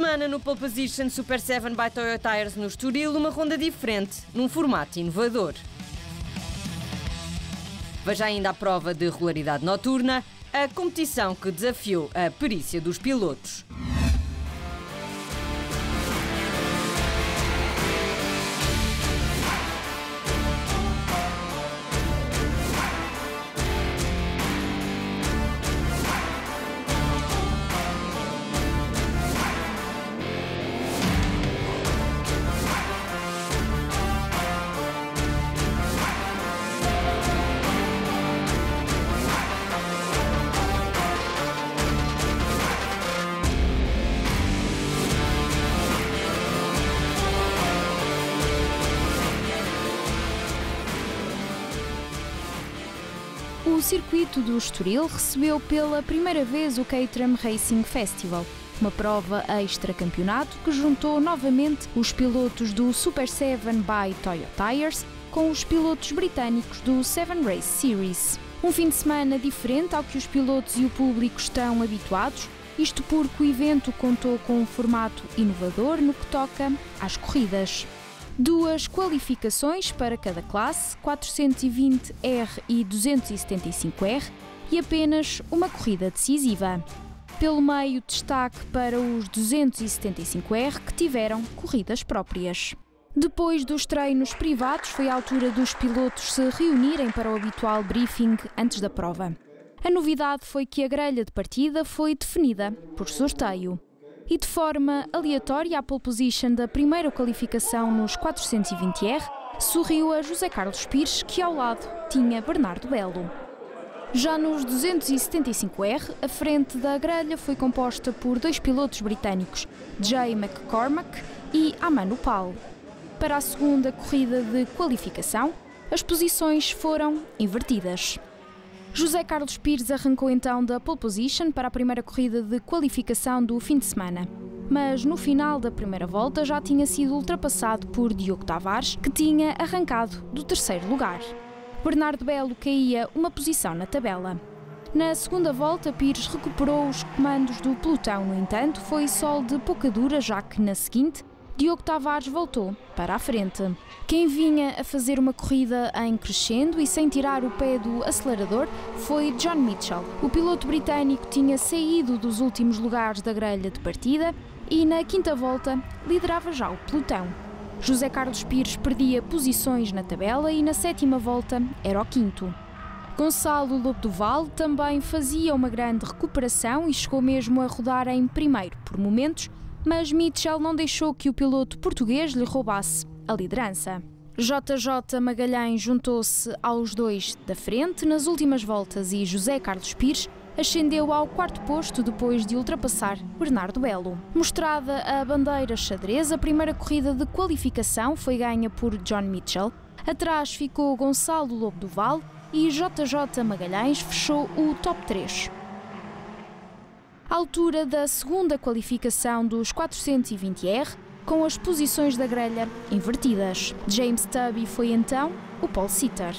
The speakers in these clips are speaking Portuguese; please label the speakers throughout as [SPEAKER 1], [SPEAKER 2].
[SPEAKER 1] semana no Pole Position Super 7 by Toyo Tires no Estoril, uma ronda diferente, num formato inovador. Veja ainda a prova de regularidade noturna, a competição que desafiou a perícia dos pilotos.
[SPEAKER 2] O circuito do Estoril recebeu pela primeira vez o Caterham Racing Festival, uma prova extra-campeonato que juntou novamente os pilotos do Super 7 by Toyo Tires com os pilotos britânicos do 7 Race Series. Um fim de semana diferente ao que os pilotos e o público estão habituados, isto porque o evento contou com um formato inovador no que toca às corridas. 2 qualificações para cada classe, 420R e 275R, e apenas uma corrida decisiva. Pelo meio, destaque para os 275R, que tiveram corridas próprias. Depois dos treinos privados, foi a altura dos pilotos se reunirem para o habitual briefing antes da prova. A novidade foi que a grelha de partida foi definida por sorteio. E de forma aleatória, a pole position da primeira qualificação nos 420R sorriu a José Carlos Pires, que ao lado tinha Bernardo Belo. Já nos 275R, a frente da grelha foi composta por 2 pilotos britânicos, Jay McCormack e Amano Pal. Para a segunda corrida de qualificação, as posições foram invertidas. José Carlos Pires arrancou então da pole position para a primeira corrida de qualificação do fim de semana, mas no final da primeira volta já tinha sido ultrapassado por Diogo Tavares, que tinha arrancado do 3º lugar. Bernardo Belo caía uma posição na tabela. Na segunda volta, Pires recuperou os comandos do pelotão, no entanto, foi sol de pouca dura, já que na seguinte, Diogo Tavares voltou para a frente. Quem vinha a fazer uma corrida em crescendo e sem tirar o pé do acelerador foi John Mitchell. O piloto britânico tinha saído dos últimos lugares da grelha de partida e na quinta volta liderava já o pelotão. José Carlos Pires perdia posições na tabela e na 7ª volta era o 5º. Gonçalo Lobo do Vale também fazia uma grande recuperação e chegou mesmo a rodar em primeiro por momentos, mas Mitchell não deixou que o piloto português lhe roubasse a liderança. JJ Magalhães juntou-se aos 2 da frente nas últimas voltas e José Carlos Pires ascendeu ao 4º posto depois de ultrapassar Bernardo Belo. Mostrada a bandeira xadrez, a primeira corrida de qualificação foi ganha por John Mitchell. Atrás ficou Gonçalo Lobo do Vale e JJ Magalhães fechou o top 3. À altura da segunda qualificação dos 420R, com as posições da grelha invertidas. James Tubby foi então o pole sitter.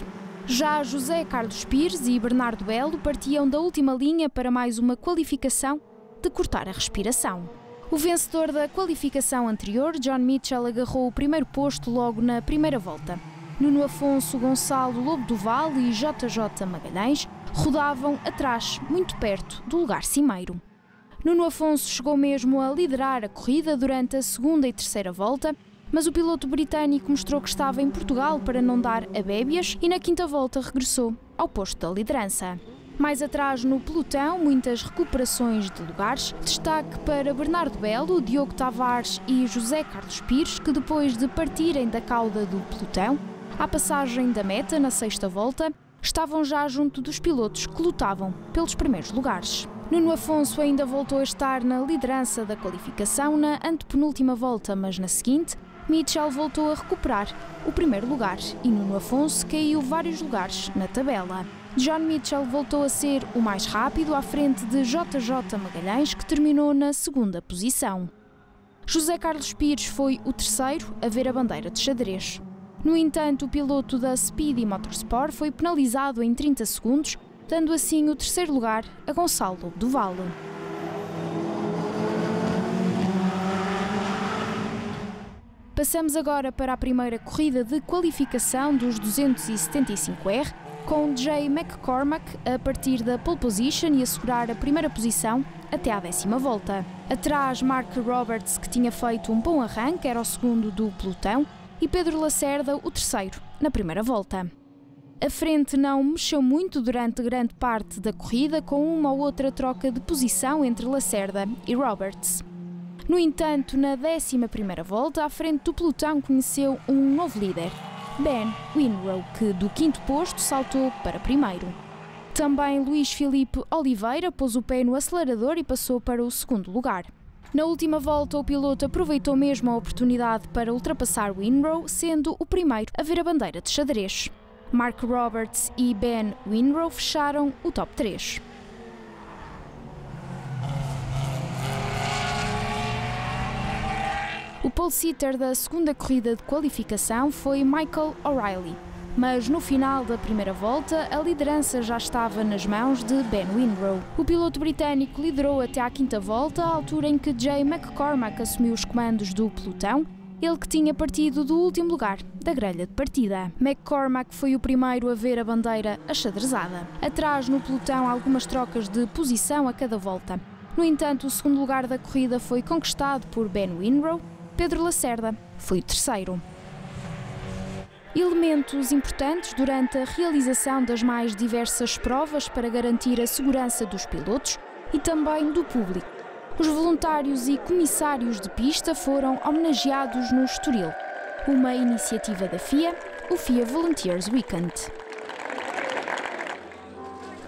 [SPEAKER 2] Já José Carlos Pires e Bernardo Belo partiam da última linha para mais uma qualificação de cortar a respiração. O vencedor da qualificação anterior, John Mitchell, agarrou o primeiro posto logo na primeira volta. Nuno Afonso, Gonçalo Lobo do Vale e JJ Magalhães rodavam atrás, muito perto do lugar cimeiro. Nuno Afonso chegou mesmo a liderar a corrida durante a segunda e terceira volta, mas o piloto britânico mostrou que estava em Portugal para não dar abébias e na quinta volta regressou ao posto da liderança. Mais atrás no pelotão, muitas recuperações de lugares, destaque para Bernardo Belo, Diogo Tavares e José Carlos Pires, que depois de partirem da cauda do pelotão, à passagem da meta na sexta volta, estavam já junto dos pilotos que lutavam pelos primeiros lugares. Nuno Afonso ainda voltou a estar na liderança da qualificação na antepenúltima volta, mas na seguinte, Mitchell voltou a recuperar o primeiro lugar e Nuno Afonso caiu vários lugares na tabela. John Mitchell voltou a ser o mais rápido à frente de JJ Magalhães, que terminou na segunda posição. José Carlos Pires foi o terceiro a ver a bandeira de xadrez. No entanto, o piloto da Speedy Motorsport foi penalizado em 30 segundos, dando assim o terceiro lugar a Gonçalo Lobo do Vale. Passamos agora para a primeira corrida de qualificação dos 275R, com Jay McCormack a partir da pole position e assegurar a primeira posição até à 10ª volta. Atrás, Mark Roberts, que tinha feito um bom arranque, era o segundo do pelotão, e Pedro Lacerda, o terceiro, na primeira volta. A frente não mexeu muito durante grande parte da corrida, com uma ou outra troca de posição entre Lacerda e Roberts. No entanto, na 11ª volta, à frente do pelotão conheceu um novo líder, Ben Winrow, que do 5º posto saltou para primeiro. Também Luís Filipe Oliveira pôs o pé no acelerador e passou para o 2º lugar. Na última volta, o piloto aproveitou mesmo a oportunidade para ultrapassar Winrow, sendo o primeiro a ver a bandeira de xadrez. Mark Roberts e Ben Winrow fecharam o top 3. O pole-sitter da segunda corrida de qualificação foi Michael O'Reilly, mas no final da primeira volta a liderança já estava nas mãos de Ben Winrow. O piloto britânico liderou até à 5ª volta, à altura em que Jay McCormack assumiu os comandos do pelotão, ele que tinha partido do último lugar da grelha de partida. McCormack foi o primeiro a ver a bandeira achadrezada. Atrás no pelotão algumas trocas de posição a cada volta. No entanto, o segundo lugar da corrida foi conquistado por Ben Winrow. Pedro Lacerda foi o terceiro. Elementos importantes durante a realização das mais diversas provas para garantir a segurança dos pilotos e também do público. Os voluntários e comissários de pista foram homenageados no Estoril, uma iniciativa da FIA, o FIA Volunteers Weekend.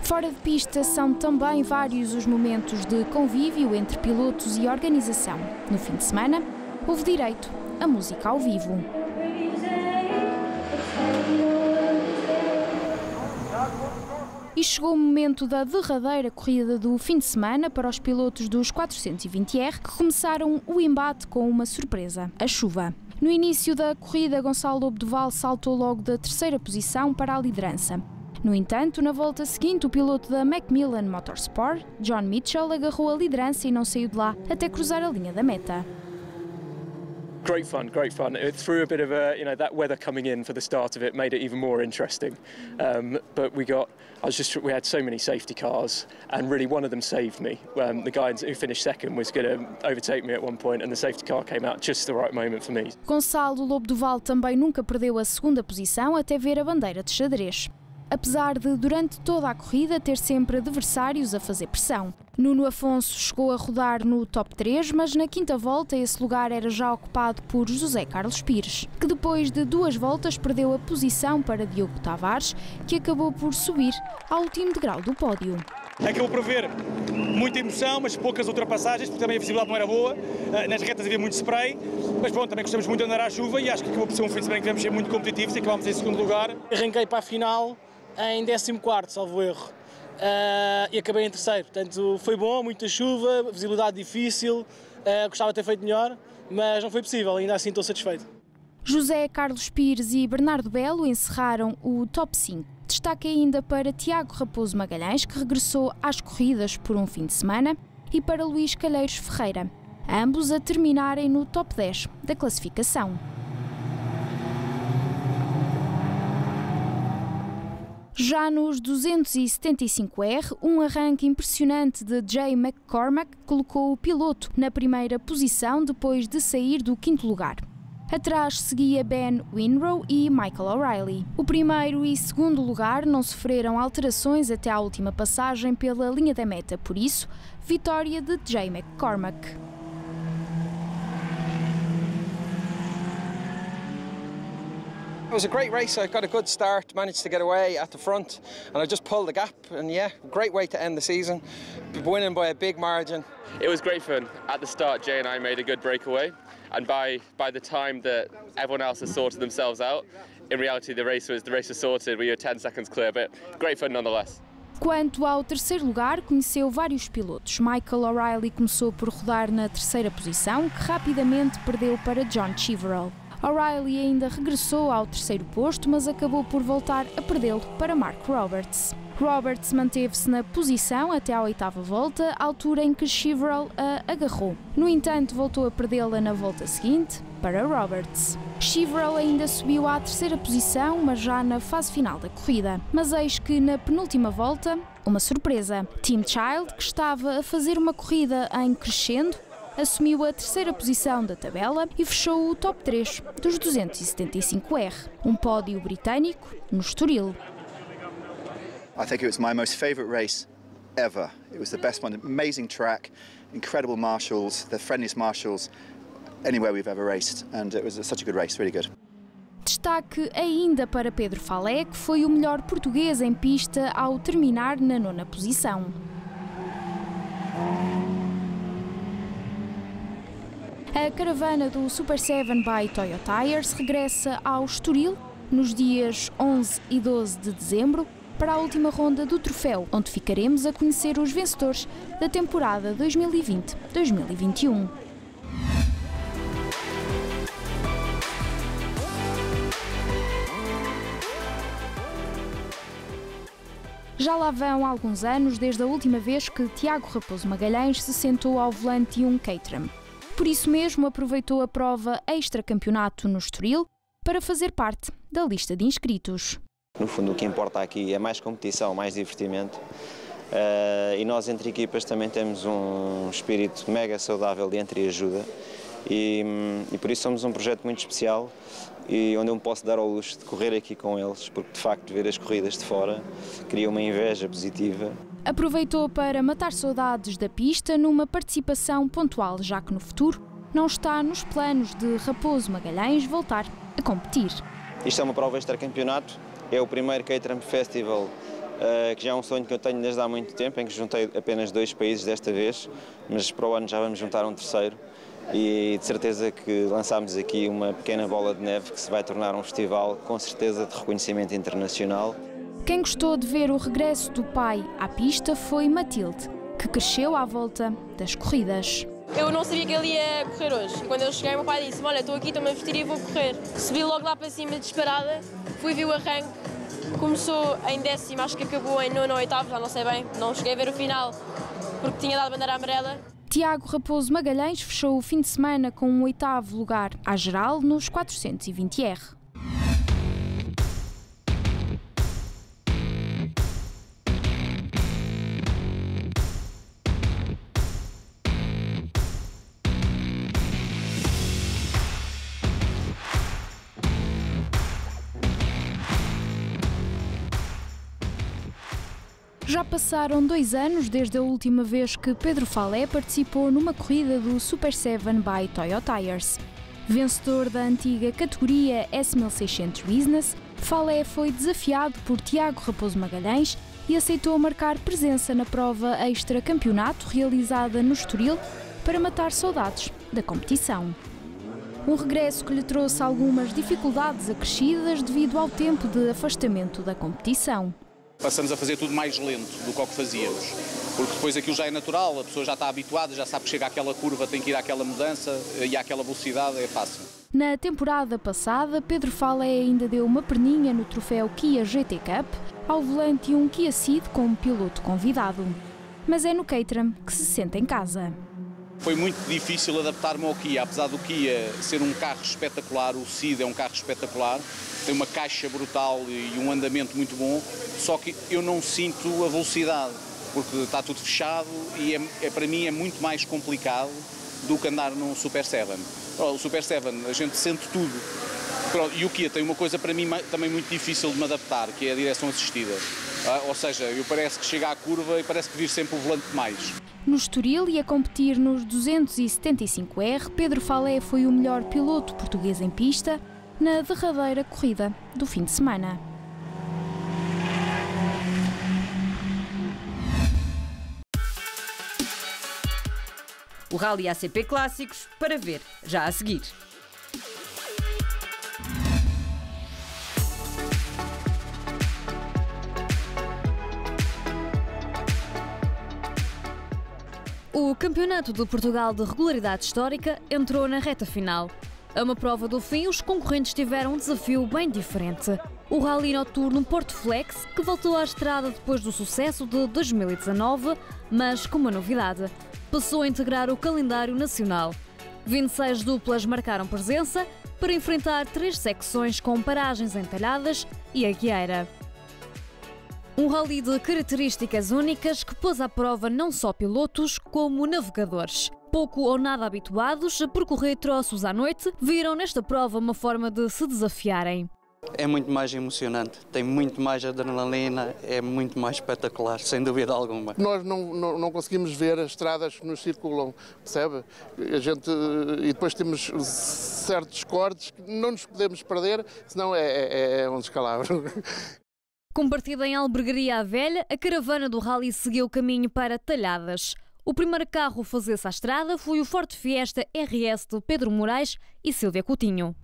[SPEAKER 2] Fora de pista são também vários os momentos de convívio entre pilotos e organização. No fim de semana, houve direito a música ao vivo. E chegou o momento da derradeira corrida do fim de semana para os pilotos dos 420R, que começaram o embate com uma surpresa, a chuva. No início da corrida, Gonçalo Lobo Duval saltou logo da 3ª posição para a liderança. No entanto, na volta seguinte, o piloto da Macmillan Motorsport, John Mitchell, agarrou a liderança e não saiu de lá até cruzar a linha da meta.
[SPEAKER 3] Great fun, great fun. It threw a bit of a, that weather coming in for the start of it made it even more interesting. But we had so many safety cars, and really one of them saved me. The guy who finished second was going to overtake me at one point, and the safety car came out just the right moment for me.
[SPEAKER 2] Gonçalo Lobo Duval também nunca perdeu a 2ª posição até ver a bandeira de xadrez. Apesar de, durante toda a corrida, ter sempre adversários a fazer pressão. Nuno Afonso chegou a rodar no top 3, mas na 5ª volta esse lugar era já ocupado por José Carlos Pires, que depois de 2 voltas perdeu a posição para Diogo Tavares, que acabou por subir ao último degrau do pódio.
[SPEAKER 4] Acabou por haver muita emoção, mas poucas ultrapassagens, porque também a visibilidade não era boa. Nas retas havia muito spray, mas pronto, também gostamos muito de andar à chuva e acho que acabou por ser um fim de semana que devemos ser muito competitivos e acabámos em 2º lugar.
[SPEAKER 5] Arranquei para a final em 14º, salvo erro, e acabei em 3º. Portanto, foi bom, muita chuva, visibilidade difícil, gostava de ter feito melhor, mas não foi possível, ainda assim estou satisfeito.
[SPEAKER 2] José Carlos Pires e Bernardo Belo encerraram o top 5. Destaque ainda para Tiago Raposo Magalhães, que regressou às corridas por um fim de semana, e para Luís Calheiros Ferreira, ambos a terminarem no top 10 da classificação. Já nos 275R, um arranque impressionante de Jay McCormack colocou o piloto na primeira posição depois de sair do 5º lugar. Atrás seguia Ben Winrow e Michael O'Reilly. O primeiro e segundo lugar não sofreram alterações até à última passagem pela linha da meta, por isso, vitória de Jay McCormack.
[SPEAKER 6] It was a great race. I got a good start, managed to get away at the front, and I just pulled the gap. And yeah, great way to end the season, winning by a big margin.
[SPEAKER 7] It was great fun. At the start, Jay and I made a good breakaway, and by the time that everyone else has sorted themselves out, in reality the race was sorted. We were 10 seconds clear, but great fun nonetheless.
[SPEAKER 2] Quanto ao terceiro lugar, conheceu vários pilotos. Michael O'Reilly começou por rodar na 3ª posição, que rapidamente perdeu para John Cheverell. O'Reilly ainda regressou ao 3º posto, mas acabou por voltar a perdê-lo para Mark Roberts. Roberts manteve-se na posição até à 8ª volta, altura em que Cheverell a agarrou. No entanto, voltou a perdê-la na volta seguinte. para Roberts. Chevrolet ainda subiu à terceira posição, mas já na fase final da corrida. Mas eis que na penúltima volta, uma surpresa. Tim Child, que estava a fazer uma corrida em crescendo, assumiu a terceira posição da tabela e fechou o top 3 dos 275R, um pódio britânico no Estoril.
[SPEAKER 8] I think it was my most favourite race ever. It was the best one, amazing track, incredible marshals, the friendliest marshals anywhere we've ever raced, and it was such a good race, really good.
[SPEAKER 2] Destaque ainda para Pedro Falé, que foi o melhor português em pista ao terminar na 9ª posição. A caravana do Super 7 by Toyo Tires regressa ao Estoril nos dias 11 e 12 de dezembro para a última ronda do troféu, onde ficaremos a conhecer os vencedores da temporada 2020-2021. Já lá vão alguns anos desde a última vez que Tiago Raposo Magalhães se sentou ao volante de um Caterham. Por isso mesmo aproveitou a prova extra-campeonato no Estoril para fazer parte da lista de inscritos.
[SPEAKER 9] No fundo, o que importa aqui é mais competição, mais divertimento. E nós, entre equipas, também temos um espírito mega saudável de entreajuda. E por isso somos um projeto muito especial e onde eu me posso dar ao luxo de correr aqui com eles, porque de facto ver as corridas de fora cria uma inveja positiva.
[SPEAKER 2] Aproveitou para matar saudades da pista numa participação pontual, já que no futuro não está nos planos de Raposo Magalhães voltar a competir.
[SPEAKER 9] Isto é uma prova extra-campeonato, é o primeiro Caterham Festival, que já é um sonho que eu tenho desde há muito tempo, em que juntei apenas 2 países desta vez, mas para o ano já vamos juntar um terceiro. E de certeza que lançámos aqui uma pequena bola de neve que se vai tornar um festival com certeza de reconhecimento internacional.
[SPEAKER 2] Quem gostou de ver o regresso do pai à pista foi Matilde, que cresceu à volta das corridas.
[SPEAKER 10] Eu não sabia que ele ia correr hoje. E quando eu cheguei, meu pai disse: olha, estou aqui, estou-me a vestir e vou correr. Subi logo lá para cima disparada, fui ver o arranque. Começou em 10º, acho que acabou em 9º ou 8º, já não sei bem. Não cheguei a ver o final porque tinha dado bandeira amarela.
[SPEAKER 2] Tiago Raposo Magalhães fechou o fim de semana com um 8º lugar à geral nos 420R. Já passaram 2 anos desde a última vez que Pedro Falé participou numa corrida do Super 7 by Toyo Tires. Vencedor da antiga categoria S1600 Business, Falé foi desafiado por Tiago Raposo Magalhães e aceitou marcar presença na prova extra-campeonato realizada no Estoril para matar saudades da competição. Um regresso que lhe trouxe algumas dificuldades acrescidas devido ao tempo de afastamento da competição.
[SPEAKER 4] Passamos a fazer tudo mais lento do que o que fazíamos, porque depois aquilo já é natural, a pessoa já está habituada, já sabe que chega àquela curva, tem que ir àquela mudança e àquela velocidade, é fácil.
[SPEAKER 2] Na temporada passada, Pedro Falé ainda deu uma perninha no troféu Kia GT Cup ao volante de um Kia Ceed como piloto convidado. Mas é no Caterham que se sente em casa.
[SPEAKER 4] Foi muito difícil adaptar-me ao Kia, apesar do Kia ser um carro espetacular, o Ceed é um carro espetacular, tem uma caixa brutal e um andamento muito bom, só que eu não sinto a velocidade, porque está tudo fechado e para mim é muito mais complicado do que andar num Super 7. O Super 7 a gente sente tudo. Pronto, e o Kia tem uma coisa para mim também muito difícil de me adaptar, que é a direção assistida. Ou seja, eu parece que chega à curva e parece que vir sempre o volante mais.
[SPEAKER 2] No Estoril e a competir nos 275R, Pedro Falé foi o melhor piloto português em pista na derradeira corrida do fim de semana.
[SPEAKER 1] O Rally ACP Clássicos para ver já a seguir. O Campeonato de Portugal de Regularidade Histórica entrou na reta final. A uma prova do fim, os concorrentes tiveram um desafio bem diferente. O Rally Noturno Porto Flex, que voltou à estrada depois do sucesso de 2019, mas com uma novidade. Passou a integrar o calendário nacional. 26 duplas marcaram presença para enfrentar 3 secções com paragens em Talhadas e Agueira. Um rally de características únicas que pôs à prova não só pilotos como navegadores. Pouco ou nada habituados a percorrer troços à noite, viram nesta prova uma forma de se desafiarem.
[SPEAKER 11] É muito mais emocionante, tem muito mais adrenalina, é muito mais espetacular, sem dúvida alguma.
[SPEAKER 12] Nós não conseguimos ver as estradas que nos circulam, percebe? E depois temos certos cortes que não nos podemos perder, senão é um descalabro.
[SPEAKER 1] Com partida em Albergaria à Velha, a caravana do rally seguiu o caminho para Talhadas. O primeiro carro a fazer-se à estrada foi o Ford Fiesta RS de Pedro Moraes e Sílvia Coutinho.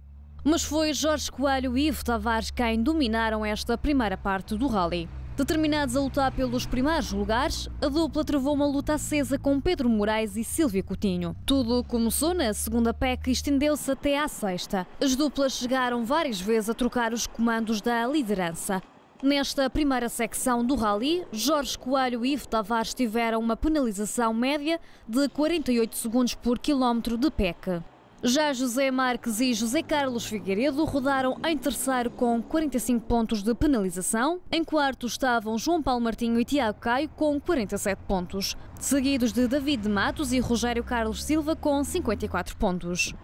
[SPEAKER 1] Mas foi Jorge Coelho e Ivo Tavares quem dominaram esta primeira parte do rally. Determinados a lutar pelos primeiros lugares, a dupla travou uma luta acesa com Pedro Moraes e Sílvia Coutinho. Tudo começou na segunda PEC e estendeu-se até à sexta. As duplas chegaram várias vezes a trocar os comandos da liderança. Nesta primeira secção do rally, Jorge Coelho e Ivo Tavares tiveram uma penalização média de 48 segundos por quilómetro de PEC. Já José Marques e José Carlos Figueiredo rodaram em terceiro com 45 pontos de penalização. Em quarto estavam João Paulo Martinho e Tiago Caio com 47 pontos, seguidos de David de Matos e Rogério Carlos Silva com 54 pontos.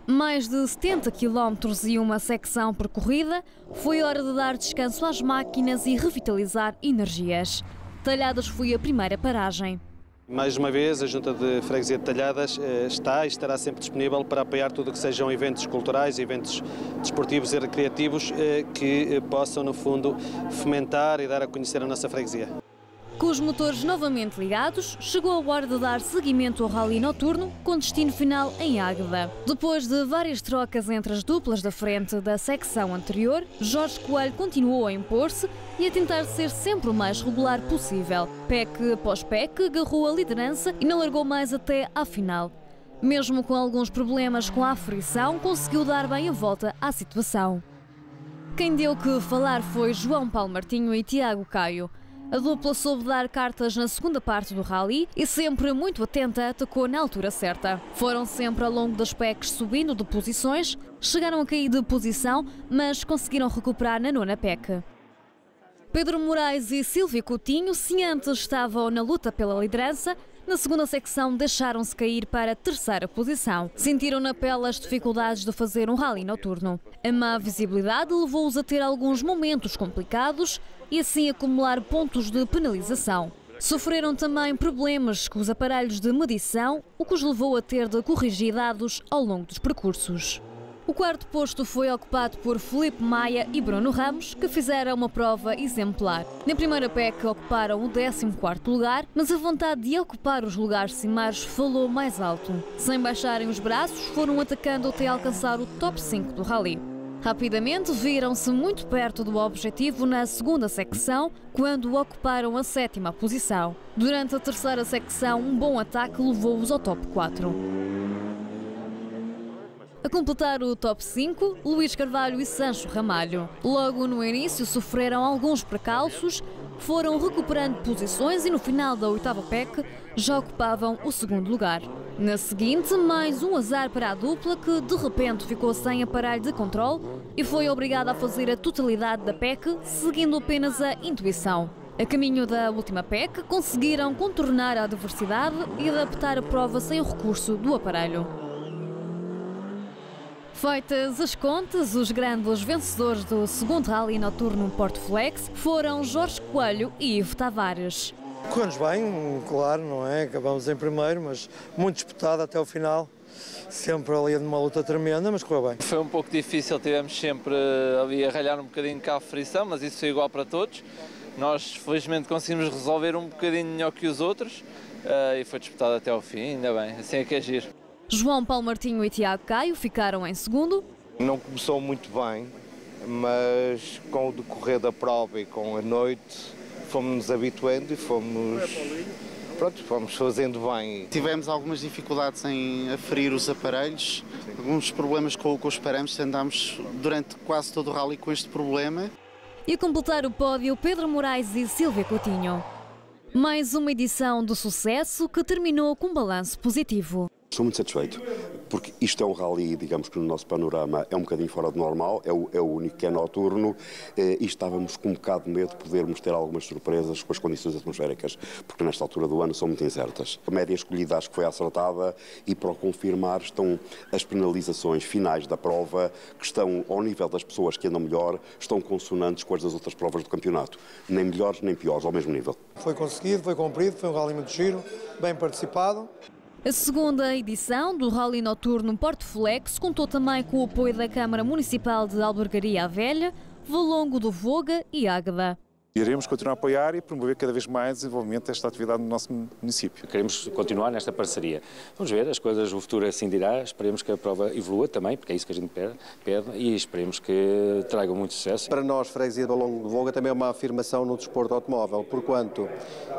[SPEAKER 1] Mais de 70 km e uma secção percorrida, foi hora de dar descanso às máquinas e revitalizar energias. Talhadas foi a primeira paragem.
[SPEAKER 13] Mais uma vez, a Junta de Freguesia de Talhadas está e estará sempre disponível para apoiar tudo o que sejam eventos culturais, eventos desportivos e recreativos que possam, no fundo, fomentar e dar a conhecer a nossa freguesia.
[SPEAKER 1] Com os motores novamente ligados, chegou a hora de dar seguimento ao rally noturno, com destino final em Águeda. Depois de várias trocas entre as duplas da frente da secção anterior, Jorge Coelho continuou a impor-se e a tentar ser sempre o mais regular possível. PEC após PEC, agarrou a liderança e não largou mais até à final. Mesmo com alguns problemas com a frição, conseguiu dar bem a volta à situação. Quem deu que falar foi João Paulo Martinho e Tiago Caio. A dupla soube dar cartas na segunda parte do rally e, sempre muito atenta, atacou na altura certa. Foram sempre ao longo das PECs subindo de posições, chegaram a cair de posição, mas conseguiram recuperar na nona PEC. Pedro Moraes e Sílvia Coutinho, se antes estavam na luta pela liderança, na segunda secção deixaram-se cair para a terceira posição. Sentiram na pele as dificuldades de fazer um rally noturno. A má visibilidade levou-os a ter alguns momentos complicados e assim acumular pontos de penalização. Sofreram também problemas com os aparelhos de medição, o que os levou a ter de corrigir dados ao longo dos percursos. O quarto posto foi ocupado por Filipe Maia e Bruno Ramos, que fizeram uma prova exemplar. Na primeira PEC ocuparam o 14º lugar, mas a vontade de ocupar os lugares cimeiros falou mais alto. Sem baixarem os braços, foram atacando até alcançar o top 5 do rally. Rapidamente viram-se muito perto do objetivo na segunda secção, quando ocuparam a 7ª posição. Durante a terceira secção, um bom ataque levou-os ao top 4. A completar o top 5, Luís Carvalho e Sancho Ramalho. Logo no início sofreram alguns precalços, foram recuperando posições e no final da 8ª PEC já ocupavam o segundo lugar. Na seguinte, mais um azar para a dupla que de repente ficou sem aparelho de controle e foi obrigada a fazer a totalidade da PEC, seguindo apenas a intuição. A caminho da última PEC, conseguiram contornar a adversidade e adaptar a prova sem o recurso do aparelho. Feitas as contas, os grandes vencedores do segundo rally noturno Porto Flex foram Jorge Coelho e Ivo Tavares.
[SPEAKER 14] Correu-nos bem, claro, não é? Acabamos em primeiro, mas muito disputado até o final. Sempre ali numa luta tremenda, mas correu bem.
[SPEAKER 15] Foi um pouco difícil, tivemos sempre ali a ralhar um bocadinho com a frição, mas isso foi igual para todos. Nós, felizmente, conseguimos resolver um bocadinho melhor que os outros e foi disputado até ao fim, ainda bem, assim é que é giro.
[SPEAKER 1] João Paulo Martinho e Tiago Caio ficaram em segundo.
[SPEAKER 16] Não começou muito bem, mas com o decorrer da prova e com a noite fomos-nos habituando e fomos fazendo bem.
[SPEAKER 17] Tivemos algumas dificuldades em aferir os aparelhos, alguns problemas com os parâmetros, andámos durante quase todo o rally com este problema.
[SPEAKER 1] E a completar o pódio, Pedro Moraes e Sílvia Coutinho. Mais uma edição de sucesso que terminou com um balanço positivo.
[SPEAKER 18] Estou muito satisfeito, porque isto é um rally, digamos que no nosso panorama é um bocadinho fora do normal, é o único que é noturno, e estávamos com um bocado de medo de podermos ter algumas surpresas com as condições atmosféricas, porque nesta altura do ano são muito incertas. A média escolhida acho que foi acertada e para o confirmar estão as penalizações finais da prova, que estão ao nível das pessoas que andam melhor, estão consonantes com as das outras provas do campeonato, nem melhores nem piores, ao mesmo nível.
[SPEAKER 14] Foi conseguido, foi cumprido, foi um rally muito giro, bem participado.
[SPEAKER 1] A segunda edição do Rally Noturno Porto Flex contou também com o apoio da Câmara Municipal de Albergaria à Velha, Valongo do Voga e Águeda.
[SPEAKER 19] Iremos continuar a apoiar e promover cada vez mais o desenvolvimento desta atividade no nosso município.
[SPEAKER 20] Queremos continuar nesta parceria. Vamos ver, as coisas, o futuro assim dirá, esperemos que a prova evolua também, porque é isso que a gente pede e esperemos que traga muito sucesso.
[SPEAKER 21] Para nós, Freguesia de Valongo do Voga, também é uma afirmação no desporto automóvel, porquanto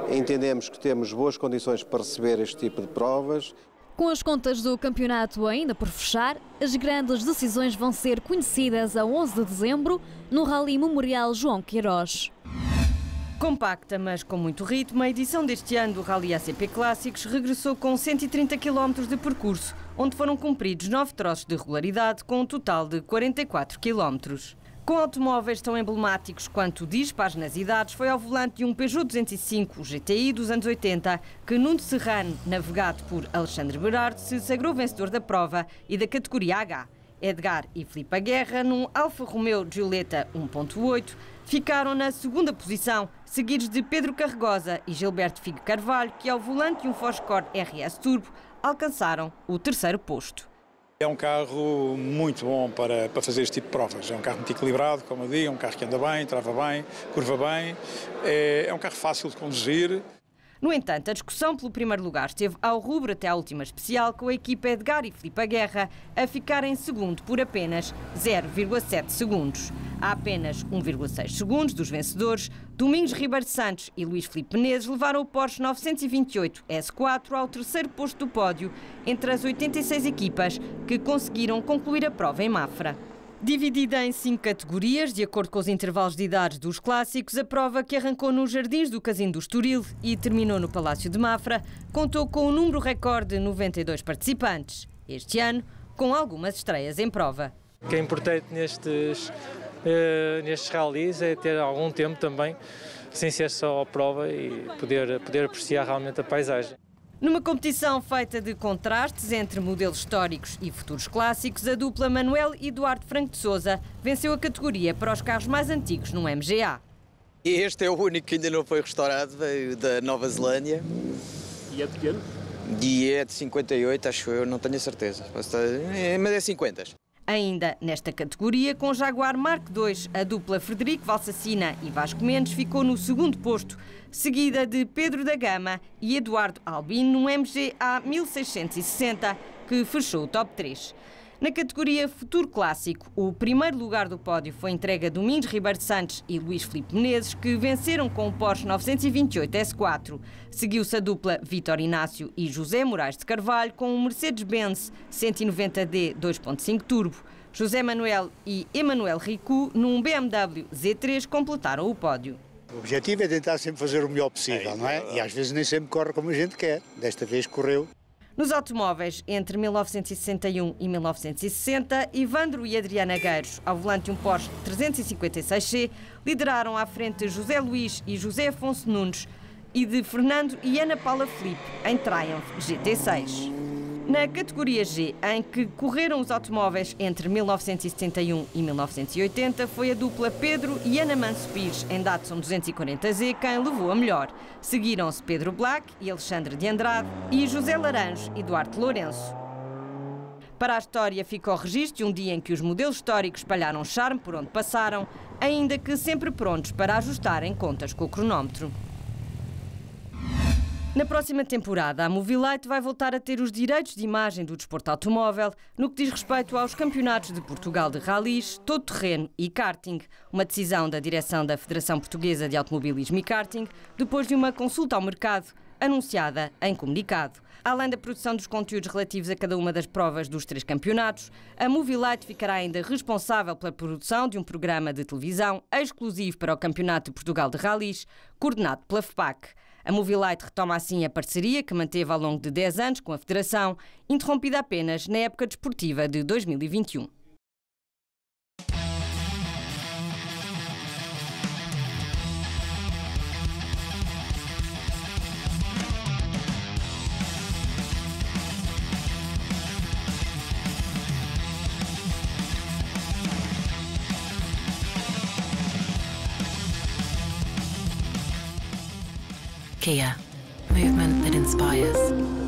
[SPEAKER 21] entendemos que temos boas condições para receber este tipo de provas.
[SPEAKER 1] Com as contas do campeonato ainda por fechar, as grandes decisões vão ser conhecidas a 11 de dezembro no Rally Memorial João Queiroz.
[SPEAKER 22] Compacta, mas com muito ritmo, a edição deste ano do Rally ACP Clássicos regressou com 130 km de percurso, onde foram cumpridos 9 troços de regularidade, com um total de 44 km. Com automóveis tão emblemáticos quanto diz páginas e idades, foi ao volante de um Peugeot 205 GTI dos anos 80 que Nuno Serrano, navegado por Alexandre Berardo, se sagrou vencedor da prova e da categoria H. Edgar e Filipe Guerra, num Alfa Romeo Giulietta 1.8, ficaram na segunda posição, seguidos de Pedro Carregosa e Gilberto Figo Carvalho, que ao volante de um Ford Escort RS Turbo alcançaram o terceiro posto.
[SPEAKER 23] É um carro muito bom para fazer este tipo de provas. É um carro muito equilibrado, como eu digo, é um carro que anda bem, trava bem, curva bem, é um carro fácil de conduzir.
[SPEAKER 22] No entanto, a discussão pelo primeiro lugar esteve ao rubro até à última especial, com a equipa Edgar e Filipe Guerra a ficar em segundo por apenas 0,7 segundos. A apenas 1,6 segundos dos vencedores, Domingos Ribeiro Santos e Luís Filipe Menezes levaram o Porsche 928 S4 ao terceiro posto do pódio, entre as 86 equipas que conseguiram concluir a prova em Mafra. Dividida em 5 categorias, de acordo com os intervalos de idades dos clássicos, a prova, que arrancou nos Jardins do Casino do Estoril e terminou no Palácio de Mafra, contou com um número recorde de 92 participantes. Este ano, com algumas estreias em prova.
[SPEAKER 24] O que é importante nestes rallies é ter algum tempo também, sem ser só a prova, e poder apreciar realmente a paisagem.
[SPEAKER 22] Numa competição feita de contrastes entre modelos históricos e futuros clássicos, a dupla Manuel e Duarte Franco de Sousa venceu a categoria para os carros mais antigos no MGA.
[SPEAKER 25] Este é o único que ainda não foi restaurado, veio da Nova Zelândia.
[SPEAKER 24] E é de que ano?
[SPEAKER 25] E é de 58, acho eu, não tenho a certeza. Mas é 50.
[SPEAKER 22] Ainda nesta categoria, com Jaguar Mark II, a dupla Frederico Valsacina e Vasco Mendes ficou no segundo posto, seguida de Pedro da Gama e Eduardo Albino no MGA 1660, que fechou o top 3. Na categoria Futuro Clássico, o primeiro lugar do pódio foi entregue a Domingos Ribeiro Santos e Luís Filipe Menezes, que venceram com o Porsche 928 S4. Seguiu-se a dupla Vítor Inácio e José Moraes de Carvalho com um Mercedes-Benz 190D 2.5 Turbo. José Manuel e Emanuel Ricu, num BMW Z3, completaram o pódio.
[SPEAKER 26] O objetivo é tentar sempre fazer o melhor possível, não é? E às vezes nem sempre corre como a gente quer. Desta vez correu.
[SPEAKER 22] Nos automóveis, entre 1961 e 1960, Ivandro e Adriana Gueiros, ao volante de um Porsche 356C, lideraram à frente José Luís e José Afonso Nunes e de Fernando e Ana Paula Filipe, em Triumph GT6. Na categoria G, em que correram os automóveis entre 1971 e 1980, foi a dupla Pedro e Ana Manso Pires, em Datsun 240Z, quem levou a melhor. Seguiram-se Pedro Black e Alexandre de Andrade e José Laranjo e Duarte Lourenço. Para a história fica o registro de um dia em que os modelos históricos espalharam charme por onde passaram, ainda que sempre prontos para ajustarem contas com o cronómetro. Na próxima temporada, a Movilite vai voltar a ter os direitos de imagem do desporto automóvel no que diz respeito aos campeonatos de Portugal de rallies, todo-terreno e karting. Uma decisão da direção da Federação Portuguesa de Automobilismo e Karting, depois de uma consulta ao mercado, anunciada em comunicado. Além da produção dos conteúdos relativos a cada uma das provas dos 3 campeonatos, a Movilite ficará ainda responsável pela produção de um programa de televisão exclusivo para o Campeonato de Portugal de Rallies, coordenado pela FPAC. A Movilite retoma assim a parceria que manteve ao longo de 10 anos com a Federação, interrompida apenas na época desportiva de 2021.
[SPEAKER 3] Kia, movement that inspires.